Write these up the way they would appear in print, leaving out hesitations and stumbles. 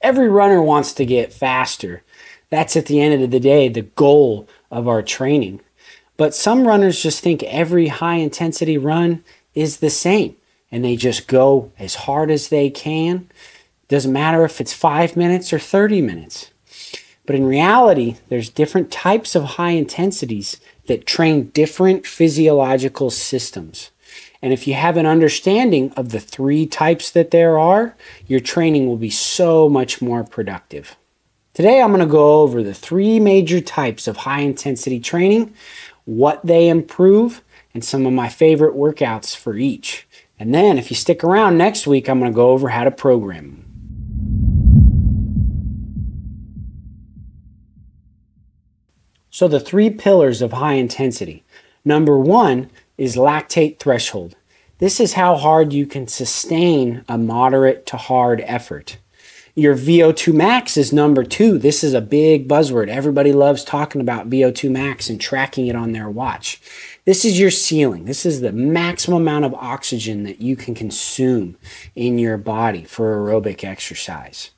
Every runner wants to get faster. That's at the end of the day, the goal of our training. But some runners just think every high intensity run is the same and they just go as hard as they can. Doesn't matter if it's 5 minutes or 30 minutes. But in reality, there's different types of high intensities that train different physiological systems. And if you have an understanding of the 3 types that there are, your training will be so much more productive. Today, I'm going to go over the 3 major types of high intensity training, what they improve, and some of my favorite workouts for each. And then if you stick around next week, I'm going to go over how to program them. So the 3 pillars of high intensity. Number 1 is lactate threshold. This is how hard you can sustain a moderate to hard effort. Your VO2 Max is number 2. This is a big buzzword. Everybody loves talking about VO2 Max and tracking it on their watch. This is your ceiling. This is the maximum amount of oxygen that you can consume in your body for aerobic exercise.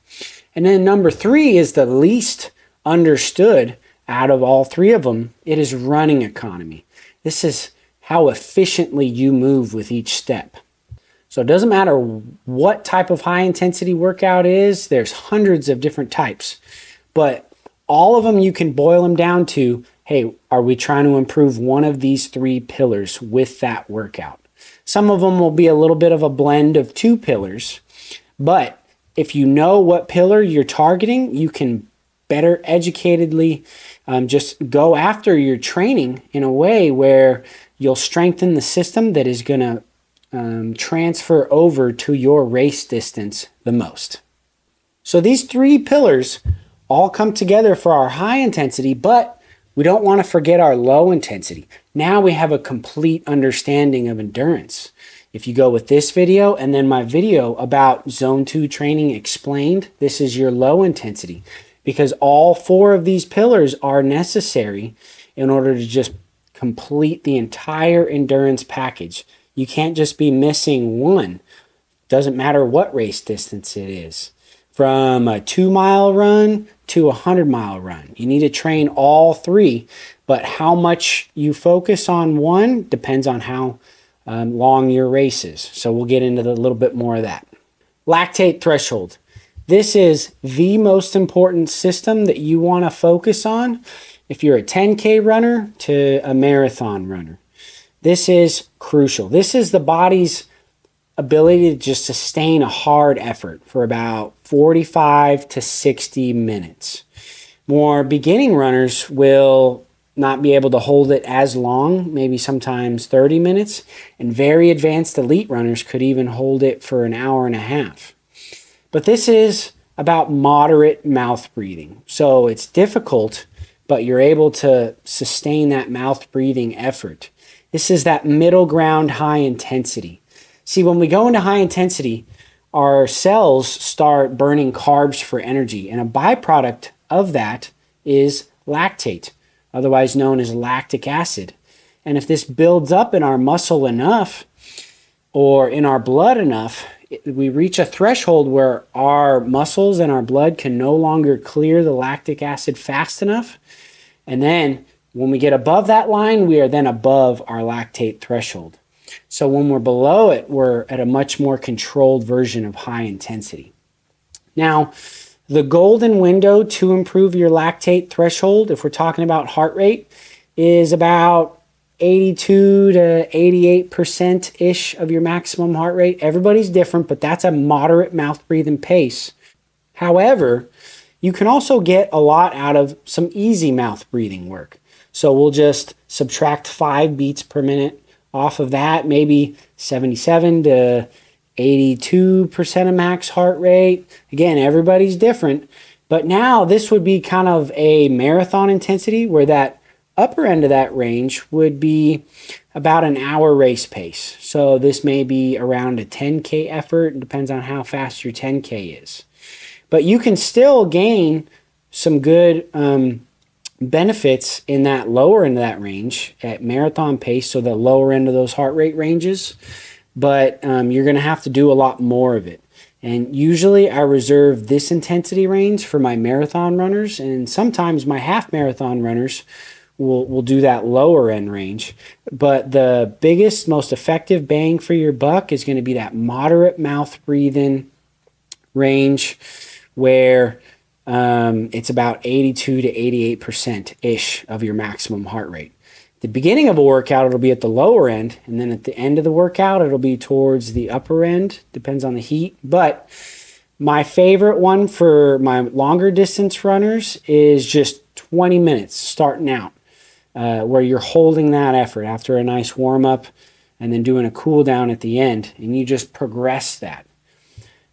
And then number 3 is the least understood out of all 3 of them. It is running economy. This is how efficiently you move with each step. So it doesn't matter what type of high intensity workout is, there's hundreds of different types, but all of them you can boil them down to, hey, are we trying to improve one of these 3 pillars with that workout? Some of them will be a little bit of a blend of 2 pillars, but if you know what pillar you're targeting, you can better educatedly just go after your training in a way where you'll strengthen the system that is going to transfer over to your race distance the most. So these 3 pillars all come together for our high intensity, but we don't want to forget our low intensity. Now we have a complete understanding of endurance. If you go with this video and then my video about Zone 2 training explained, this is your low intensity, because all 4 of these pillars are necessary in order to just complete the entire endurance package. You can't just be missing one. Doesn't matter what race distance it is. From a 2-mile run to a 100-mile run. You need to train all 3, but how much you focus on one depends on how long your race is. So we'll get into a little bit more of that. Lactate threshold. This is the most important system that you want to focus on if you're a 10K runner to a marathon runner. This is crucial. This is the body's ability to just sustain a hard effort for about 45 to 60 minutes. More beginning runners will not be able to hold it as long, maybe sometimes 30 minutes, and very advanced elite runners could even hold it for an hour and a half. But this is about moderate mouth breathing. So it's difficult, but you're able to sustain that mouth breathing effort. This is that middle ground high intensity. See, when we go into high intensity, our cells start burning carbs for energy, and a byproduct of that is lactate, otherwise known as lactic acid. And if this builds up in our muscle enough or in our blood enough, we reach a threshold where our muscles and our blood can no longer clear the lactic acid fast enough. And then when we get above that line, we are then above our lactate threshold. So when we're below it, we're at a much more controlled version of high intensity. Now, the golden window to improve your lactate threshold, if we're talking about heart rate, is about 82 to 88%-ish of your maximum heart rate. Everybody's different, but that's a moderate mouth breathing pace. However, you can also get a lot out of some easy mouth breathing work. So we'll just subtract 5 beats per minute off of that, maybe 77 to 82% of max heart rate. Again, everybody's different, but now this would be kind of a marathon intensity where that upper end of that range would be about an hour race pace. So this may be around a 10K effort. It depends on how fast your 10K is. But you can still gain some good benefits in that lower end of that range at marathon pace, so the lower end of those heart rate ranges. But you're going to have to do a lot more of it. And usually I reserve this intensity range for my marathon runners, and sometimes my half marathon runners will do that lower end range. But the biggest, most effective bang for your buck is going to be that moderate mouth breathing range where it's about 82 to 88% ish of your maximum heart rate. The beginning of a workout, it'll be at the lower end, and then at the end of the workout, it'll be towards the upper end, depends on the heat. But my favorite one for my longer distance runners is just 20 minutes starting out, where you're holding that effort after a nice warm up and then doing a cool down at the end, and you just progress that.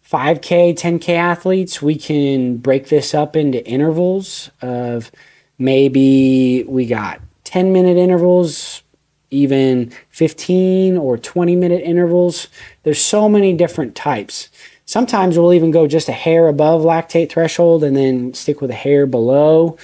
5K, 10K athletes, we can break this up into intervals of maybe we got 10-minute intervals, even 15 or 20-minute intervals. There's so many different types. Sometimes we'll even go just a hair above lactate threshold and then stick with a hair below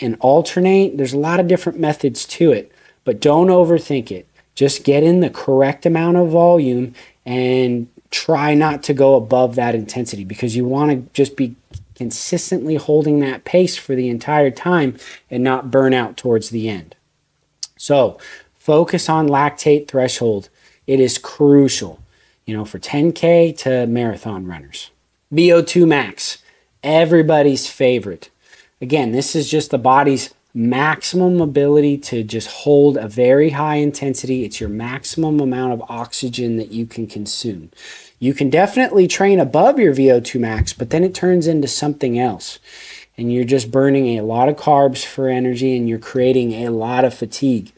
and alternate. There's a lot of different methods to it, but don't overthink it. Just get in the correct amount of volume and try not to go above that intensity, because you want to just be consistently holding that pace for the entire time and not burn out towards the end. So focus on lactate threshold. It is crucial, for 10K to marathon runners. VO2 Max, everybody's favorite. Again, this is just the body's maximum ability to just hold a very high intensity. It's your maximum amount of oxygen that you can consume. You can definitely train above your VO2 max, but then it turns into something else. And you're just burning a lot of carbs for energy, and you're creating a lot of fatigue.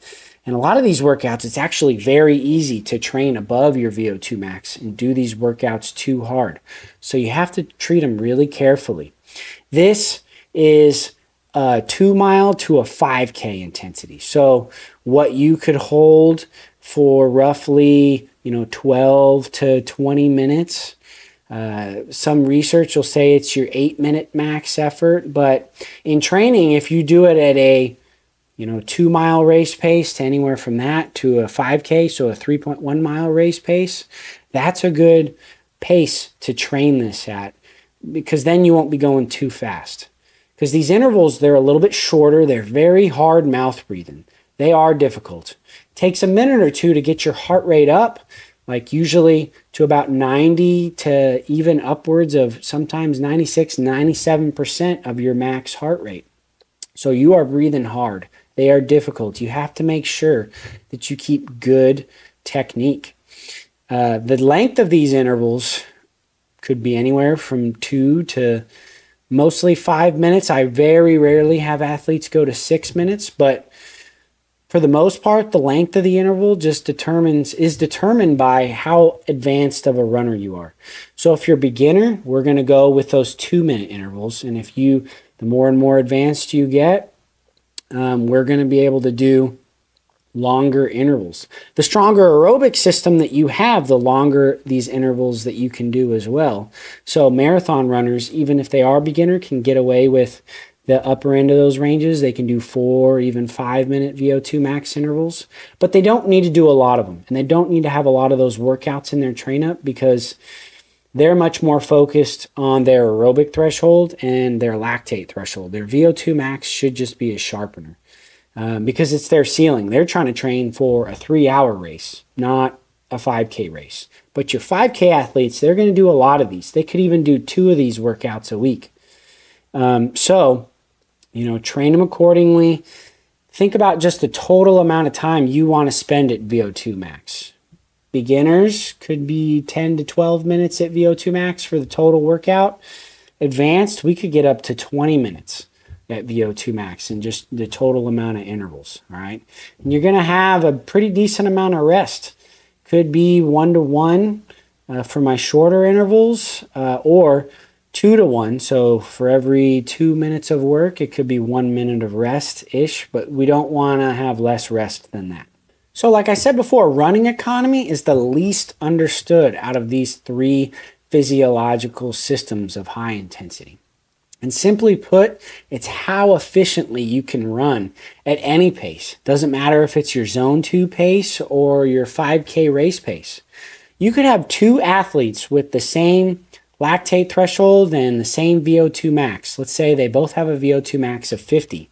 And a lot of these workouts, it's actually very easy to train above your VO2 max and do these workouts too hard. So you have to treat them really carefully. This is a 2 mile to a 5K intensity. So what you could hold for roughly 12 to 20 minutes. Some research will say it's your 8-minute max effort, but in training, if you do it at a 2 mile race pace to anywhere from that to a 5K, so a 3.1 mile race pace, that's a good pace to train this at, because then you won't be going too fast. Because these intervals, they're a little bit shorter, they're very hard mouth breathing. They are difficult. It takes a minute or two to get your heart rate up, like usually to about 90 to even upwards of sometimes 96, 97% of your max heart rate. So you are breathing hard. They are difficult. You have to make sure that you keep good technique. The length of these intervals could be anywhere from 2 to mostly 5 minutes. I very rarely have athletes go to 6 minutes, but for the most part, the length of the interval is determined by how advanced of a runner you are. So if you're a beginner, we're going to go with those 2-minute intervals. And the more and more advanced you get, we're going to be able to do longer intervals. The stronger aerobic system that you have, the longer these intervals that you can do as well. So marathon runners, even if they are beginner, can get away with the upper end of those ranges. They can do 4, even 5-minute VO2 max intervals, but they don't need to do a lot of them. And they don't need to have a lot of those workouts in their train up, because they're much more focused on their aerobic threshold and their lactate threshold. Their VO2 max should just be a sharpener, because it's their ceiling. They're trying to train for a 3-hour race, not a 5K race. But your 5K athletes, they're going to do a lot of these. They could even do 2 of these workouts a week. Train them accordingly. Think about just the total amount of time you want to spend at VO2 max. Beginners could be 10 to 12 minutes at VO2 max for the total workout. Advanced, we could get up to 20 minutes at VO2 max and just the total amount of intervals, all right? And you're going to have a pretty decent amount of rest. Could be 1-to-1 for my shorter intervals, or 2-to-1. So for every 2 minutes of work, it could be 1 minute of rest-ish, but we don't want to have less rest than that. So like I said before, running economy is the least understood out of these 3 physiological systems of high intensity. And simply put, it's how efficiently you can run at any pace. Doesn't matter if it's your zone 2 pace or your 5K race pace. You could have 2 athletes with the same lactate threshold and the same VO2 max. Let's say they both have a VO2 max of 50.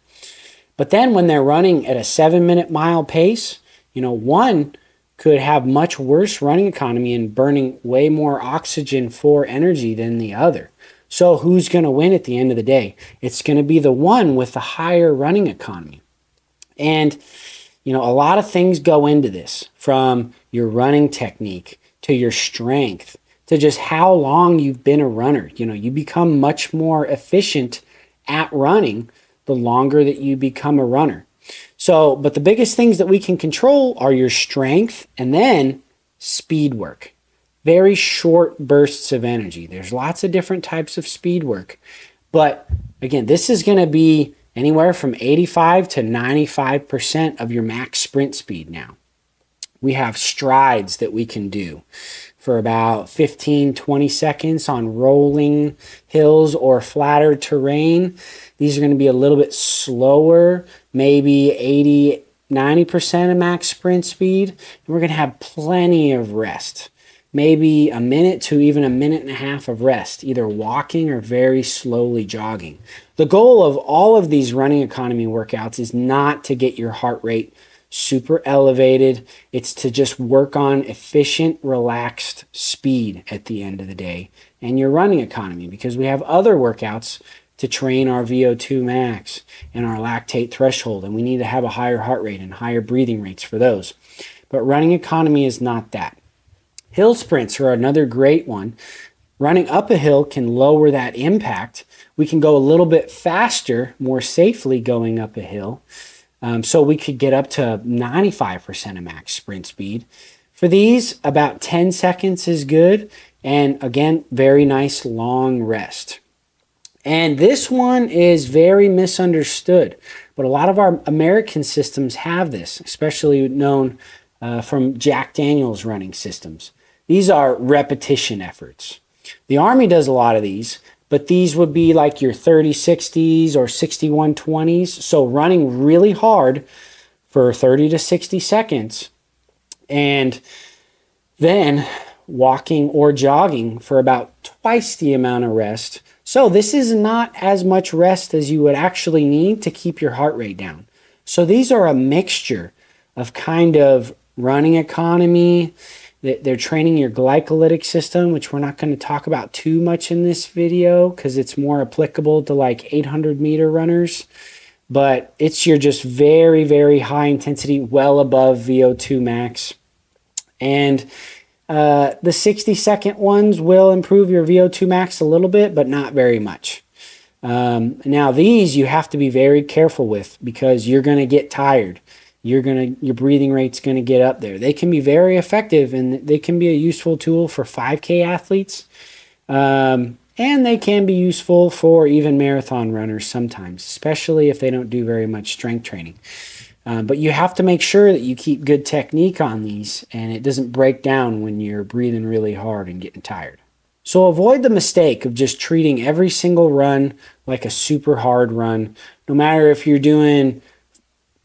But then when they're running at a 7-minute mile pace, one could have much worse running economy and burning way more oxygen for energy than the other. So who's going to win at the end of the day? It's going to be the one with the higher running economy. And, a lot of things go into this, from your running technique to your strength to just how long you've been a runner. You become much more efficient at running the longer that you become a runner. So, but the biggest things that we can control are your strength and then speed work. Very short bursts of energy. There's lots of different types of speed work. But again, this is going to be anywhere from 85 to 95% of your max sprint speed now. We have strides that we can do for about 15, 20 seconds on rolling hills or flatter terrain. These are going to be a little bit slower, maybe 80, 90% of max sprint speed. And we're going to have plenty of rest, maybe a minute to even a minute and a half of rest, either walking or very slowly jogging. The goal of all of these running economy workouts is not to get your heart rate super elevated. It's to just work on efficient, relaxed speed at the end of the day and your running economy, because we have other workouts to train our VO2 max and our lactate threshold, and we need to have a higher heart rate and higher breathing rates for those. But running economy is not that. Hill sprints are another great one. Running up a hill can lower that impact. We can go a little bit faster, more safely going up a hill. So we could get up to 95% of max sprint speed. For these, about 10 seconds is good. And again, very nice long rest. And this one is very misunderstood, but a lot of our American systems have this, especially known from Jack Daniel's running systems. These are repetition efforts. The Army does a lot of these, but these would be like your 30-60s or 61-20s. So running really hard for 30 to 60 seconds and then walking or jogging for about twice the amount of rest. So this is not as much rest as you would actually need to keep your heart rate down. So these are a mixture of kind of running economy. They're training your glycolytic system, which we're not going to talk about too much in this video because it's more applicable to like 800-meter runners. But it's your just very, very high intensity, well above VO2 max. And the 60-second ones will improve your VO2 max a little bit, but not very much. Now these you have to be very careful with because you're going to get tired. Your breathing rate's going to get up there. They can be very effective and they can be a useful tool for 5K athletes. And they can be useful for even marathon runners sometimes, especially if they don't do very much strength training. But you have to make sure that you keep good technique on these and it doesn't break down when you're breathing really hard and getting tired. So avoid the mistake of just treating every single run like a super hard run, no matter if you're doing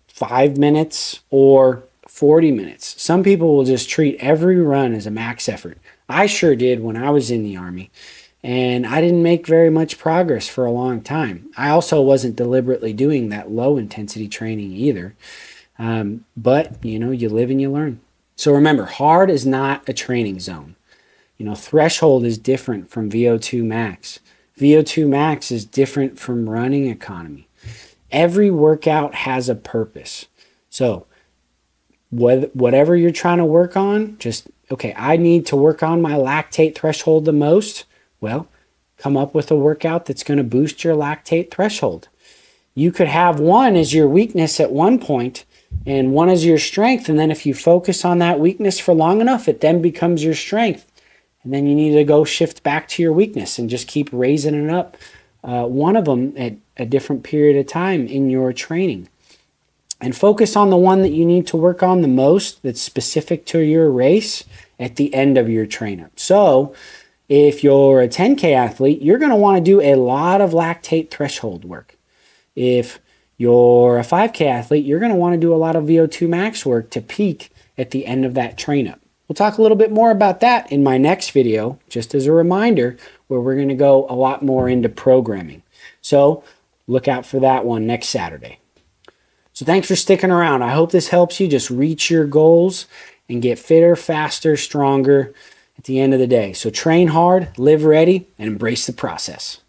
5 minutes or 40 minutes. Some people will just treat every run as a max effort. I sure did when I was in the Army, and I didn't make very much progress for a long time. I also wasn't deliberately doing that low intensity training either. But you live and you learn. So remember, hard is not a training zone. Threshold is different from VO2 max. VO2 max is different from running economy. Every workout has a purpose. So whatever you're trying to work on, I need to work on my lactate threshold the most. Well, come up with a workout that's going to boost your lactate threshold. You could have one as your weakness at one point and one as your strength. And then if you focus on that weakness for long enough, it then becomes your strength. And then you need to go shift back to your weakness and just keep raising it up. One of them at a different period of time in your training. And focus on the one that you need to work on the most that's specific to your race at the end of your train-up. So if you're a 10K athlete, you're going to want to do a lot of lactate threshold work. If you're a 5K athlete, you're going to want to do a lot of VO2 max work to peak at the end of that train-up. We'll talk a little bit more about that in my next video. Just as a reminder, where we're going to go a lot more into programming. So look out for that one next Saturday. So thanks for sticking around. I hope this helps you just reach your goals and get fitter, faster, stronger at the end of the day. So train hard, live ready, and embrace the process.